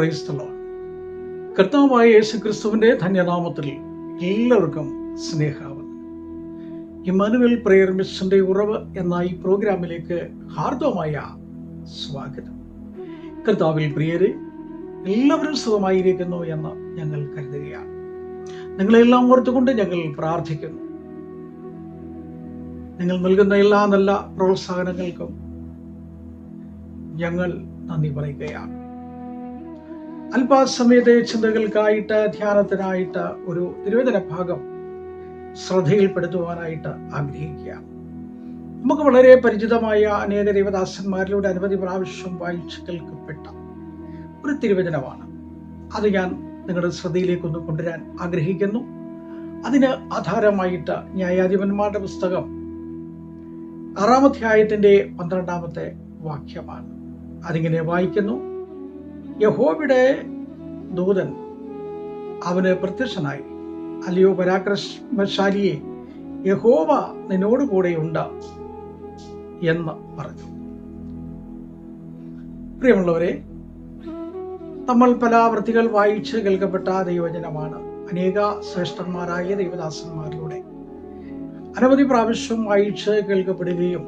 Praise the Lord. കർത്താവായ യേശുക്രിസ്തുവിന്റെ ധന്യനാമത്തിൽ എല്ലാവർക്കും സ്നേഹാവന്ദനം. ഇമ്മാനുവേൽ പ്രയർ മിഷന്റെ ഉറവ് എന്ന ഈ പ്രോഗ്രാമിലേക്ക് ഹാർദവമായ സ്വാഗതം. കർത്താവിൽ പ്രിയരെ, എല്ലാവരും സുഖമായിരിക്കുന്നു എന്ന് ഞങ്ങൾ കരുതുകയാണ്. നിങ്ങളെല്ലാം ഓർത്തുകൊണ്ട് ഞങ്ങൾ പ്രാർത്ഥിക്കുന്നു. നിങ്ങൾ നൽകുന്ന എല്ലാ നല്ല പ്രോത്സാഹനങ്ങൾക്കും ഞങ്ങൾ നന്ദി പറയുകയാണ്. അല്പസമയത്തെ ചിന്തകൾക്കായിട്ട്, ധ്യാനത്തിനായിട്ട് ഒരു തിരുവചന ഭാഗം ശ്രദ്ധയിൽപ്പെടുത്തുവാനായിട്ട് ആഗ്രഹിക്കുകയാണ്. നമുക്ക് വളരെ പരിചിതമായ അനേക ദൈവദാസന്മാരിലൂടെ അനവധി പ്രാവശ്യം വായിച്ചു കേൾക്കപ്പെട്ട ഒരു തിരുവചനമാണ്. അത് ഞാൻ നിങ്ങളുടെ ശ്രദ്ധയിലേക്കൊന്ന് കൊണ്ടുവരാൻ ആഗ്രഹിക്കുന്നു. അതിന് ആധാരമായിട്ട് ന്യായാധിപന്മാരുടെ പുസ്തകം 6-ാം അധ്യായത്തിന്റെ 12-ാമത്തെ വാക്യമാണ്. അതിങ്ങനെ വായിക്കുന്നു: യഹോവയുടെ ദൂതൻ അവന് പ്രത്യക്ഷനായി, അല്ലയോ പരാക്രമശാലിയെ, യഹോവ നിന്നോടുകൂടെയുണ്ട് എന്ന് പറഞ്ഞു. പ്രിയമുള്ളവരെ, നമ്മൾ പല വൃത്തികൾ വായിച്ച് കേൾക്കപ്പെട്ട ദൈവവചനമാണ്. അനേക ശ്രേഷ്ഠന്മാരായ ദൈവദാസന്മാരിലൂടെ അനവധി പ്രാവശ്യം വായിച്ച് കേൾക്കപ്പെടുകയും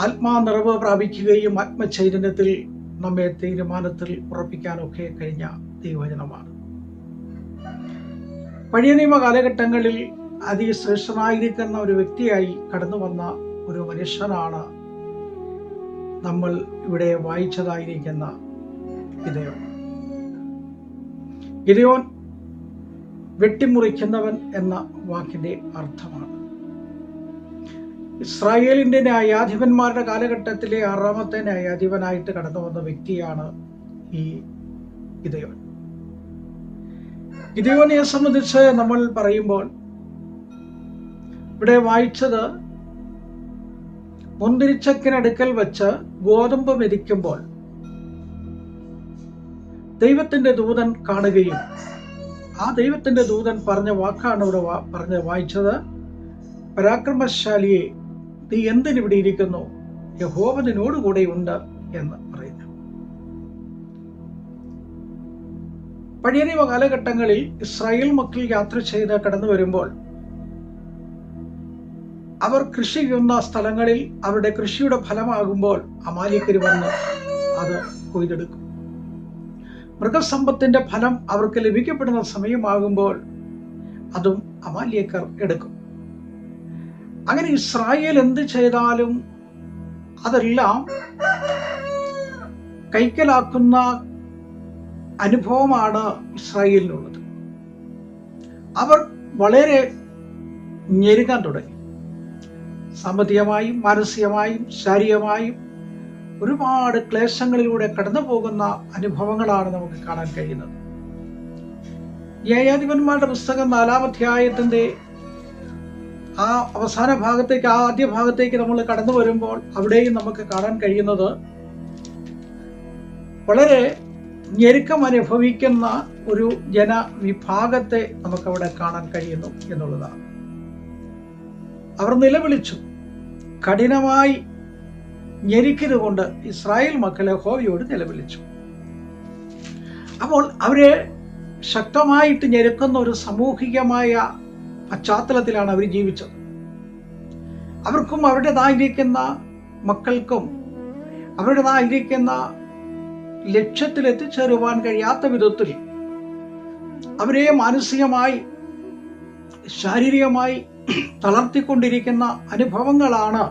ആത്മാനിറവ് പ്രാപിക്കുകയും ആത്മചൈതന്യത്തിൽ നമ്മെ തീരുമാനത്തിൽ ഉറപ്പിക്കാനൊക്കെ കഴിഞ്ഞ ദൈവവചനമാണ്. പഴയ നിയമ കാലഘട്ടങ്ങളിൽ അതിശ്രേഷ്ഠനായിരിക്കുന്ന ഒരു വ്യക്തിയായി കടന്നു വന്ന ഒരു മനുഷ്യനാണ് നമ്മൾ ഇവിടെ വായിച്ചതായിരിക്കുന്ന ഗിദെയോൻ. ഗിദെയോൻ വെട്ടിമുറിക്കുന്നവൻ എന്ന വാക്കിന്റെ അർത്ഥമാണ്. ഇസ്രായേലിന്റെ ന്യായാധിപന്മാരുടെ കാലഘട്ടത്തിലെ 6-ാമത്തെ ന്യായാധിപനായിട്ട് കടന്നു വന്ന വ്യക്തിയാണ് ഈ ഗിദെയോൻ. ഗിദെയോനെ സംബന്ധിച്ച് നമ്മൾ പറയുമ്പോൾ ഇവിടെ വായിച്ചത്, മുന്തിരിച്ചക്കിനടുക്കൽ വെച്ച് ഗോതമ്പ് മെതിക്കുമ്പോൾ ദൈവത്തിന്റെ ദൂതൻ കാണുകയും ആ ദൈവത്തിന്റെ ദൂതൻ പറഞ്ഞ വാക്കാണ് ഇവിടെ വായിച്ചത്: പരാക്രമശാലിയെ, നീ എന്തിനിവിടെ ഇരിക്കുന്നു? യഹോവ നിന്നോടുകൂടെ ഉണ്ട് എന്ന് പറയുന്നു. പഴയ നിയമ കാലഘട്ടങ്ങളിൽ ഇസ്രായേൽ മക്കൾ യാത്ര ചെയ്ത് കടന്നു വരുമ്പോൾ അവർ കൃഷി ചെയ്യുന്ന സ്ഥലങ്ങളിൽ അവരുടെ കൃഷിയുടെ ഫലമാകുമ്പോൾ അമാലിക്കർ വന്ന് അത് കൊയ്തെടുക്കും. മൃഗസമ്പത്തിന്റെ ഫലം അവർക്ക് ലഭിക്കപ്പെടുന്ന സമയമാകുമ്പോൾ അതും അമാലിയക്കർ എടുക്കും. അങ്ങനെ ഇസ്രായേൽ എന്ത് ചെയ്താലും അതെല്ലാം കൈക്കലാക്കുന്ന അനുഭവമാണ് ഇസ്രായേലിനുള്ളത്. അവർ വളരെ ഞെരുങ്ങാൻ തുടങ്ങി. സാമ്പത്തികമായും മാനസികമായും ശാരീരികമായും ഒരുപാട് ക്ലേശങ്ങളിലൂടെ കടന്നു പോകുന്ന അനുഭവങ്ങളാണ് നമുക്ക് കാണാൻ കഴിയുന്നത്. ന്യായാധിപന്മാരുടെ പുസ്തകം 4-ാം അധ്യായത്തിന്റെ ആ അവസാന ഭാഗത്തേക്ക്, ആ ആദ്യ ഭാഗത്തേക്ക് നമ്മൾ കടന്നു വരുമ്പോൾ അവിടെയും നമുക്ക് കാണാൻ കഴിയുന്നത് വളരെ ഞെരുക്കം അനുഭവിക്കുന്ന ഒരു ജനവിഭാഗത്തെ നമുക്കവിടെ കാണാൻ കഴിയുന്നു എന്നുള്ളതാണ്. അവർ നിലവിളിച്ചു, കഠിനമായി ഞെരുക്കിയതുകൊണ്ട് ഇസ്രായേൽ മക്കൾ യഹോവയോട് നിലവിളിച്ചു. അപ്പോൾ അവരെ ശക്തമായിട്ട് ഞെരുക്കുന്ന ഒരു സാമൂഹികമായ പശ്ചാത്തലത്തിലാണ് അവർ ജീവിച്ചത്. അവർക്കും അവരുടേതായിരിക്കുന്ന മക്കൾക്കും അവരുടേതായിരിക്കുന്ന ലക്ഷ്യത്തിൽ എത്തിച്ചേരുവാൻ കഴിയാത്ത വിധത്തിൽ അവരെ മാനസികമായി ശാരീരികമായി തളർത്തിക്കൊണ്ടിരിക്കുന്ന അനുഭവങ്ങളാണ്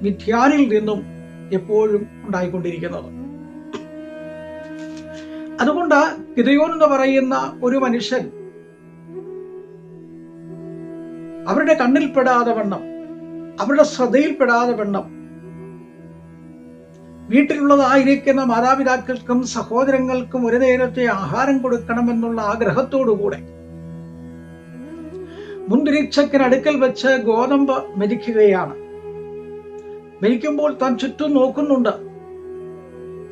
മിദ്യാനിൽ നിന്നും എപ്പോഴും ഉണ്ടായിക്കൊണ്ടിരിക്കുന്നത്. അതുകൊണ്ട് ഗിദെയോൻ എന്ന് പറയുന്ന ഒരു മനുഷ്യൻ അവരുടെ കണ്ണിൽപ്പെടാതെ വണ്ണം, അവരുടെ ശ്രദ്ധയിൽപ്പെടാതെ വണ്ണം, വീട്ടിലുള്ളതായിരിക്കുന്ന മാതാപിതാക്കൾക്കും സഹോദരങ്ങൾക്കും ഒരു നേരത്തെ ആഹാരം കൊടുക്കണമെന്നുള്ള ആഗ്രഹത്തോടുകൂടെ മുന്തിരിച്ചക്കിനടുക്കൽ വെച്ച് ഗോതമ്പ് മെതിക്കുകയാണ്. മെതിക്കുമ്പോൾ താൻ ചുറ്റും നോക്കുന്നുണ്ട്.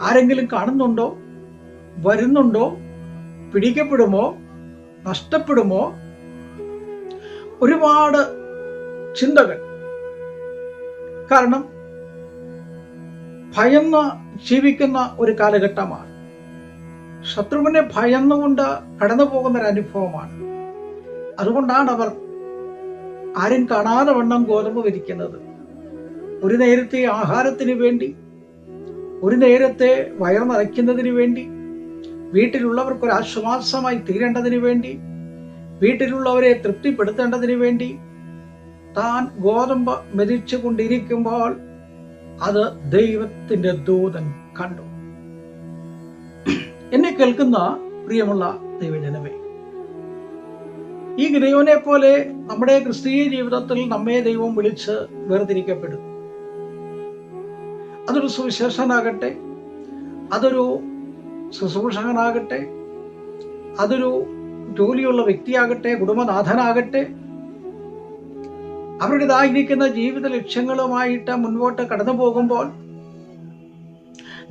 ആരെങ്കിലും കാണുന്നുണ്ടോ? വരുന്നുണ്ടോ? പിടിക്കപ്പെടുമോ? നഷ്ടപ്പെടുമോ? ഒരുപാട് ചിന്തകൾ. കാരണം ഭയന്ന് ജീവിക്കുന്ന ഒരു കാലഘട്ടമാണ്. ശത്രുവിനെ ഭയന്നുകൊണ്ട് കടന്നു പോകുന്ന ഒരു അനുഭവമാണ്. അതുകൊണ്ടാണ് അവർ ആരും കാണാതെ വണ്ണം ഗോതമ്പ് വിരിക്കുന്നത്. ഒരു നേരത്തെ ആഹാരത്തിന് വേണ്ടി, ഒരു നേരത്തെ വയർ നിറയ്ക്കുന്നതിന് വേണ്ടി, വീട്ടിലുള്ളവർക്ക് ഒരു ആശ്വാസമായി തീരേണ്ടതിന് വേണ്ടി, വീട്ടിലുള്ളവരെ തൃപ്തിപ്പെടുത്തേണ്ടതിന് വേണ്ടി താൻ ഗോതമ്പ് മെതിച്ചു കൊണ്ടിരിക്കുമ്പോൾ അത് ദൈവത്തിന്റെ ദൂതൻ കണ്ടു. എന്നെ കേൾക്കുന്ന പ്രിയമുള്ള ദൈവജനമേ, ഈ ഗിദെയോനെ പോലെ നമ്മുടെ ക്രിസ്തീയ ജീവിതത്തിൽ നമ്മെ ദൈവം വിളിച്ച് വേർതിരിക്കപ്പെടുന്നു. അതൊരു സുവിശേഷനാകട്ടെ, അതൊരു ശുശ്രൂഷകനാകട്ടെ, അതൊരു ജോലിയുള്ള വ്യക്തിയാകട്ടെ, കുടുംബനാഥനാകട്ടെ, അവരുടേതായിരിക്കുന്ന ജീവിത ലക്ഷ്യങ്ങളുമായിട്ട് മുൻപോട്ട് കടന്നു പോകുമ്പോൾ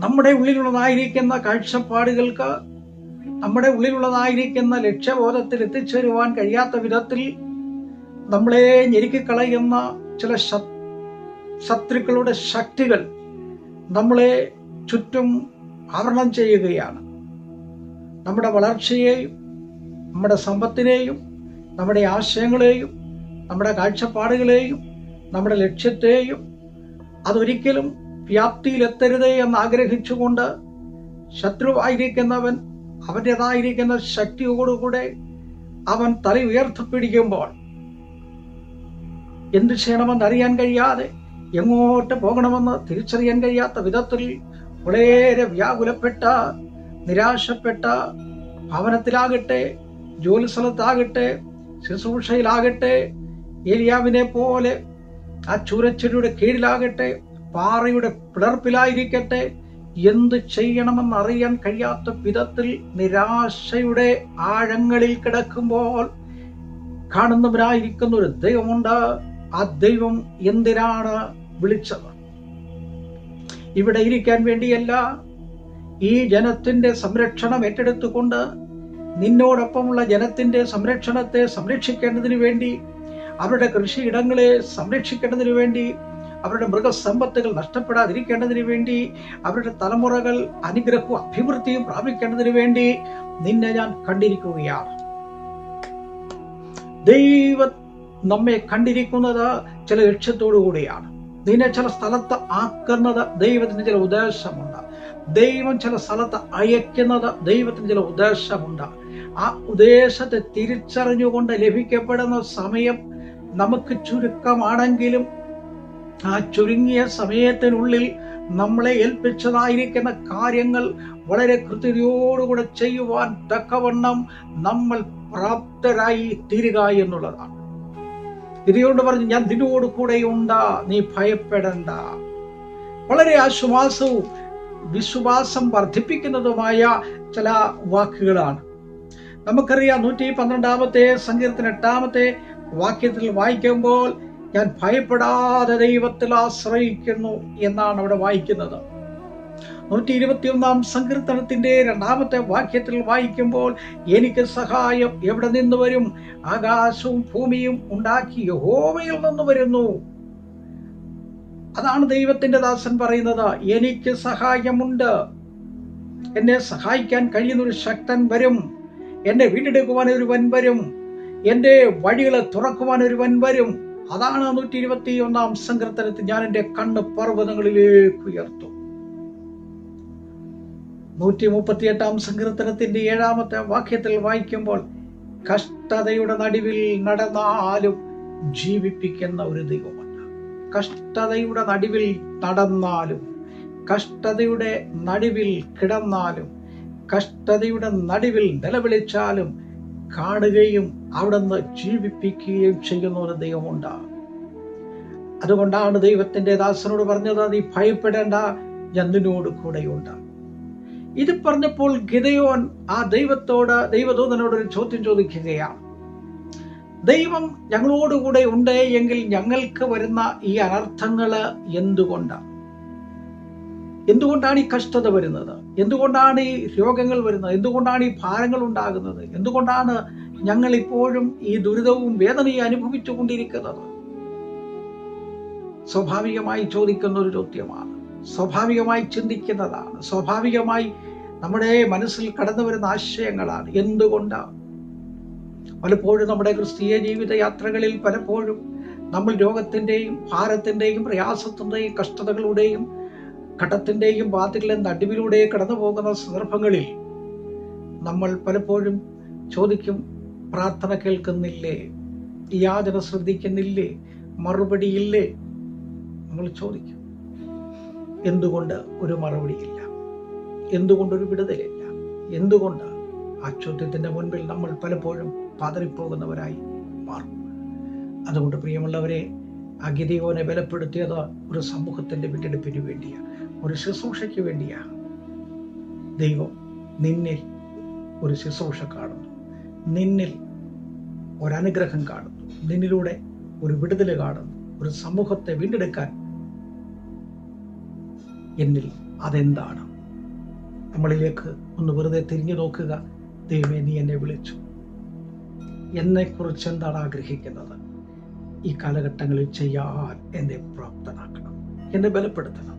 നമ്മുടെ ഉള്ളിലുള്ളതായിരിക്കുന്ന കാഴ്ചപ്പാടുകൾക്ക്, നമ്മുടെ ഉള്ളിലുള്ളതായിരിക്കുന്ന ലക്ഷ്യബോധത്തിൽ എത്തിച്ചേരുവാൻ കഴിയാത്ത വിധത്തിൽ നമ്മളെ ഞെരുക്കിക്കളയുന്ന ചില ശത്രുക്കളുടെ ശക്തികൾ നമ്മളെ ചുറ്റും ആവരണം ചെയ്യുകയാണ്. നമ്മുടെ വളർച്ചയെയും, നമ്മുടെ സമ്പത്തിനെയും, നമ്മുടെ ആശയങ്ങളെയും, നമ്മുടെ കാഴ്ചപ്പാടുകളെയും, നമ്മുടെ ലക്ഷ്യത്തെയും അതൊരിക്കലും വ്യാപ്തിയിലെത്തരുതേ എന്ന് ആഗ്രഹിച്ചുകൊണ്ട് ശത്രുവായിരിക്കുന്നവൻ അവൻ്റെതായിരിക്കുന്ന ശക്തിയോടുകൂടെ അവൻ തല ഉയർത്തിപ്പിടിക്കുമ്പോൾ എന്തു ചെയ്യണമെന്ന് അറിയാൻ കഴിയാതെ, എങ്ങോട്ട് പോകണമെന്ന് തിരിച്ചറിയാൻ കഴിയാത്ത വിധത്തിൽ വളരെ വ്യാകുലപ്പെട്ട, നിരാശപ്പെട്ട, ഭവനത്തിലാകട്ടെ, ജോലി സ്ഥലത്താകട്ടെ, ശുശ്രൂഷയിലാകട്ടെ, ഏലിയാവിനെ പോലെ ആ ചൂരച്ചെടിയുടെ കീഴിലാകട്ടെ, പാറയുടെ പിളർപ്പിലായിരിക്കട്ടെ, എന്ത് ചെയ്യണമെന്നറിയാൻ കഴിയാത്ത വിധത്തിൽ നിരാശയുടെ ആഴങ്ങളിൽ കിടക്കുമ്പോൾ കാണുന്നവരായിരിക്കുന്ന ഒരു ദൈവമുണ്ട്. ആ ദൈവം എന്തിനാണ് വിളിച്ചത്? ഇവിടെ ഇരിക്കാൻ വേണ്ടിയല്ല, ഈ ജനത്തിന്റെ സംരക്ഷണം ഏറ്റെടുത്തുകൊണ്ട് നിന്നോടൊപ്പമുള്ള ജനത്തിന്റെ സംരക്ഷണത്തെ സംരക്ഷിക്കേണ്ടതിന് വേണ്ടി, അവരുടെ കൃഷിയിടങ്ങളെ സംരക്ഷിക്കേണ്ടതിന് വേണ്ടി, അവരുടെ മൃഗസമ്പത്തുകൾ നഷ്ടപ്പെടാതിരിക്കേണ്ടതിന് വേണ്ടി, അവരുടെ തലമുറകൾ അനുഗ്രഹവും അഭിവൃദ്ധിയും പ്രാപിക്കേണ്ടതിന് വേണ്ടി നിന്നെ ഞാൻ കണ്ടിരിക്കുകയാണ്. ദൈവം നമ്മെ കണ്ടിരിക്കുന്നത് ചില ലക്ഷ്യത്തോടു കൂടിയാണ്. നിന്നെ ചില സ്ഥലത്ത് ആക്കുന്നത് ദൈവത്തിന് ചില ഉദ്ദേശമുണ്ട്. ദൈവം ചില സ്ഥലത്ത് അയക്കുന്നത് ദൈവത്തിന് ചില ഉദ്ദേശമുണ്ട്. ആ ഉദ്ദേശത്തെ തിരിച്ചറിഞ്ഞുകൊണ്ട് ലഭിക്കപ്പെടുന്ന സമയം നമുക്ക് ചുരുക്കമാണെങ്കിലും ആ ചുരുങ്ങിയ സമയത്തിനുള്ളിൽ നമ്മളെ ഏൽപ്പിച്ചതായിരിക്കുന്ന കാര്യങ്ങൾ വളരെ കൃത്യതയോടുകൂടെ ചെയ്യുവാൻ തക്കവണ്ണം നമ്മൾ പ്രാപ്തരായി തീരുക എന്നുള്ളതാണ്. ഇതുകൊണ്ട് പറഞ്ഞു, ഞാൻ നിന്നോട് കൂടെയുണ്ട്, നീ ഭയപ്പെടണ്ട. വളരെ ആശ്വാസവും വിശ്വാസം വർദ്ധിപ്പിക്കുന്നതുമായ ചില വാക്കുകളാണ്. നമുക്കറിയാം, 112 സങ്കീർത്തനം 8 വാക്യത്തിൽ വായിക്കുമ്പോൾ ഞാൻ ഭയപ്പെടാതെ ദൈവത്തിൽ ആശ്രയിക്കുന്നു എന്നാണ് അവിടെ വായിക്കുന്നത്. 121 സങ്കീർത്തനത്തിന്റെ 2 വാക്യത്തിൽ വായിക്കുമ്പോൾ എനിക്ക് സഹായം എവിടെ നിന്ന് വരും? ആകാശവും ഭൂമിയും ഉണ്ടാക്കി യഹോവയിൽ നിന്ന് വരുന്നു. അതാണ് ദൈവത്തിന്റെ ദാസൻ പറയുന്നത്. എനിക്ക് സഹായമുണ്ട്, എന്നെ സഹായിക്കാൻ കഴിയുന്ന ഒരു ശക്തൻ വരും, എന്നെ വീണ്ടെടുക്കുവാൻ ഒരുവൻ വരും, എന്റെ വഴികളെ തുറക്കുവാൻ ഒരുവൻ വരും. അതാണ് 121 സങ്കീർത്തനത്തിൽ ഞാൻ എന്റെ കണ്ണ് പർവ്വതങ്ങളിലേക്ക് ഉയർത്തും. 138 സങ്കീർത്തനത്തിന്റെ 7 വാക്യത്തിൽ വായിക്കുമ്പോൾ കഷ്ടതയുടെ നടുവിൽ നടന്നാലും ജീവിപ്പിക്കുന്ന ഒരു ദൈവമല്ല. കഷ്ടതയുടെ നടുവിൽ നടന്നാലും, കഷ്ടതയുടെ നടുവിൽ കിടന്നാലും, കഷ്ടതയുടെ നടുവിൽ നിലവിളിച്ചാലും കാണുകയും അവിടുന്ന് ജീവിപ്പിക്കുകയും ചെയ്യുന്ന ഒരു ദൈവമുണ്ട്. അതുകൊണ്ടാണ് ദൈവത്തിന്റെ ദാസനോട് പറഞ്ഞത്, നീ ഭയപ്പെടേണ്ട, ഞാൻ നിന്നോട് കൂടെയുണ്ട്. ഇത് പറഞ്ഞപ്പോൾ ഗിദെയോൻ ആ ദൈവദൂതനോട് ഒരു ചോദ്യം ചോദിക്കുകയാണ്. ദൈവം ഞങ്ങളോടുകൂടെ ഉണ്ട് എങ്കിൽ ഞങ്ങൾക്ക് വരുന്ന ഈ അനർത്ഥങ്ങള് എന്തുകൊണ്ടാണ്? എന്തുകൊണ്ടാണ് ഈ കഷ്ടത വരുന്നത്? എന്തുകൊണ്ടാണ് ഈ രോഗങ്ങൾ വരുന്നത്? എന്തുകൊണ്ടാണ് ഈ ഭാരങ്ങൾ ഉണ്ടാകുന്നത്? എന്തുകൊണ്ടാണ് ഞങ്ങൾ ഇപ്പോഴും ഈ ദുരിതവും വേദനയും അനുഭവിച്ചു കൊണ്ടിരിക്കുന്നത്? സ്വാഭാവികമായി ചോദിക്കുന്ന ഒരു ചോദ്യമാണ്, സ്വാഭാവികമായി ചിന്തിക്കുന്നതാണ്, സ്വാഭാവികമായി നമ്മുടെ മനസ്സിൽ കടന്നു വരുന്ന ആശയങ്ങളാണ്. എന്തുകൊണ്ടാണ് പലപ്പോഴും നമ്മുടെ ക്രിസ്തീയ ജീവിത യാത്രകളിൽ പലപ്പോഴും നമ്മൾ രോഗത്തിൻ്റെയും ഭാരത്തിൻ്റെയും പ്രയാസത്തിൻ്റെയും കഷ്ടതകളുടെയും കടത്തിൻ്റെയും ബാധകളുടെ നടുവിലൂടെ കടന്നു പോകുന്ന സന്ദർഭങ്ങളിൽ നമ്മൾ പലപ്പോഴും ചോദിക്കും, പ്രാർത്ഥന കേൾക്കുന്നില്ലേ, യാചന ശ്രദ്ധിക്കുന്നില്ലേ, മറുപടിയില്ലേ? നമ്മൾ ചോദിക്കും, എന്തുകൊണ്ട് ഒരു മറുപടിയില്ല? എന്തുകൊണ്ടൊരു വിടുതലില്ല? എന്തുകൊണ്ട്? ആ ചോദ്യത്തിൻ്റെ മുൻപിൽ നമ്മൾ പലപ്പോഴും പതറിപ്പോകുന്നവരായി മാറും. അതുകൊണ്ട് പ്രിയമുള്ളവരെ, ആ ഗിദെയോനെ ബലപ്പെടുത്തിയത് ഒരു സമൂഹത്തിൻ്റെ വീണ്ടെടുപ്പിന് വേണ്ടിയാണ്, ഒരു ശുശ്രൂഷയ്ക്ക് വേണ്ടിയാണ്. ദൈവം നിന്നിൽ ഒരു ശുശ്രൂഷ കാണുന്നു, നിന്നിൽ ഒരനുഗ്രഹം കാണുന്നു, നിന്നിലൂടെ ഒരു വിടുതൽ കാണുന്നു, ഒരു സമൂഹത്തെ വീണ്ടെടുക്കാൻ എന്നിൽ. അതെന്താണ്? നമ്മളിലേക്ക് ഒന്ന് വെറുതെ തിരിഞ്ഞു നോക്കുക. ദൈവമേ, നീ എന്നെ വിളിച്ചു, എന്നെക്കുറിച്ച് എന്താണ് ആഗ്രഹിക്കുന്നത്? ഈ കാലഘട്ടങ്ങളിൽ ചെയ്യാൻ എന്നെ പ്രാപ്തനാക്കണം, എന്നെ ബലപ്പെടുത്തണം.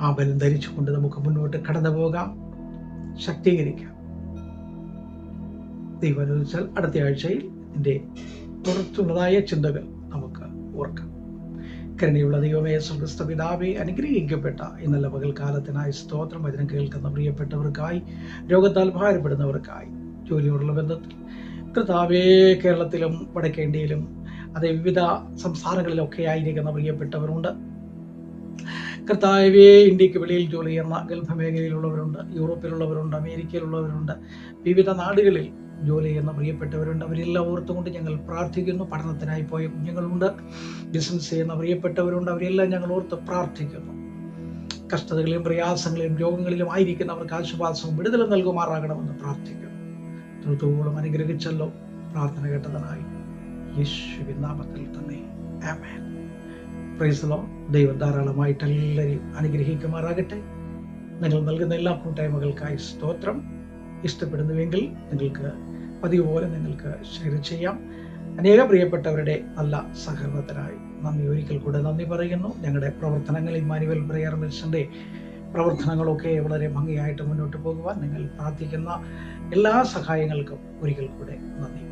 ആ ബലം ധരിച്ചുകൊണ്ട് നമുക്ക് മുന്നോട്ട് കടന്നു പോകാം, ശക്തീകരിക്കാം. ദൈവം അനുവദിച്ചാൽ അടുത്ത ആഴ്ചയിൽ ഇതിൻ്റെ തുടർച്ചുള്ളതായ ചിന്തകൾ നമുക്ക് ഓർക്കാം. കരുണയുള്ള ദൈവമേ, സ്വർഗ്ഗസ്ഥ പിതാവേ, അനുഗ്രഹിക്കപ്പെട്ട ഈ നല്ല പകൽക്കാലത്തിനായി സ്തോത്രം. വചനം കേൾക്കുന്ന പ്രിയപ്പെട്ടവർക്കായി, രോഗത്താൽ ഭാരപ്പെടുന്നവർക്കായി, ജോലിയോടുള്ള ബന്ധത്തിൽ കർത്താവേ, കേരളത്തിലും വടക്കേ ഇന്ത്യയിലും അതേ വിവിധ സംസ്ഥാനങ്ങളിലൊക്കെ ആയിരിക്കുന്ന പ്രിയപ്പെട്ടവരുണ്ട്. കർത്താവേ, ഇന്ത്യക്ക് വെളിയിൽ ജോലി ചെയ്യുന്ന ഗൾഫ് മേഖലയിലുള്ളവരുണ്ട്, യൂറോപ്പിലുള്ളവരുണ്ട്, അമേരിക്കയിലുള്ളവരുണ്ട്, വിവിധ നാടുകളിൽ ജോലി ചെയ്യുന്ന പ്രിയപ്പെട്ടവരുണ്ട്. അവരെല്ലാം ഓർത്തുകൊണ്ട് ഞങ്ങൾ പ്രാർത്ഥിക്കുന്നു. പഠനത്തിനായി പോയ കുഞ്ഞുങ്ങളുണ്ട്, ബിസിനസ് ചെയ്യുന്ന പ്രിയപ്പെട്ടവരുണ്ട്, അവരെല്ലാം ഞങ്ങൾ ഓർത്ത് പ്രാർത്ഥിക്കുന്നു. കഷ്ടതകളിലും പ്രയാസങ്ങളിലും രോഗങ്ങളിലും ആയിരിക്കുന്നവർക്ക് ആശ്വാസവും വിടുതലും നൽകുമാറാകണമെന്ന് പ്രാർത്ഥിക്കുന്നു. തൊഴുത്തോളം അനുഗ്രഹിച്ചല്ലോ. പ്രാർത്ഥന കേട്ടതിനായി യേശുവിൻ നാമത്തിൽ തന്നെ ആമേൻ. Praise the Lord. ദൈവം ധാരാളമായിട്ട് എല്ലാവരെയും അനുഗ്രഹിക്കുമാറാകട്ടെ. നിങ്ങൾ നൽകുന്ന എല്ലാ കൂട്ടായ്മകൾക്കായി സ്തോത്രം. ഇഷ്ടപ്പെടുന്നുവെങ്കിൽ നിങ്ങൾക്ക് പതിവ് പോലെ നിങ്ങൾക്ക് ഷെയർ ചെയ്യാം. അനേകം പ്രിയപ്പെട്ടവരുടെ നല്ല സഹകരണത്തിനായി നന്ദി, ഒരിക്കൽ കൂടെ നന്ദി പറയുന്നു. ഞങ്ങളുടെ പ്രവർത്തനങ്ങൾ, ഇമ്മാനുവൽ പ്രയർ മിഷന്റെ പ്രവർത്തനങ്ങളൊക്കെ വളരെ ഭംഗിയായിട്ട് മുന്നോട്ട് പോകുവാൻ നിങ്ങൾ പ്രാർത്ഥിക്കുന്ന എല്ലാ സഹായങ്ങൾക്കും ഒരിക്കൽ കൂടെ നന്ദി.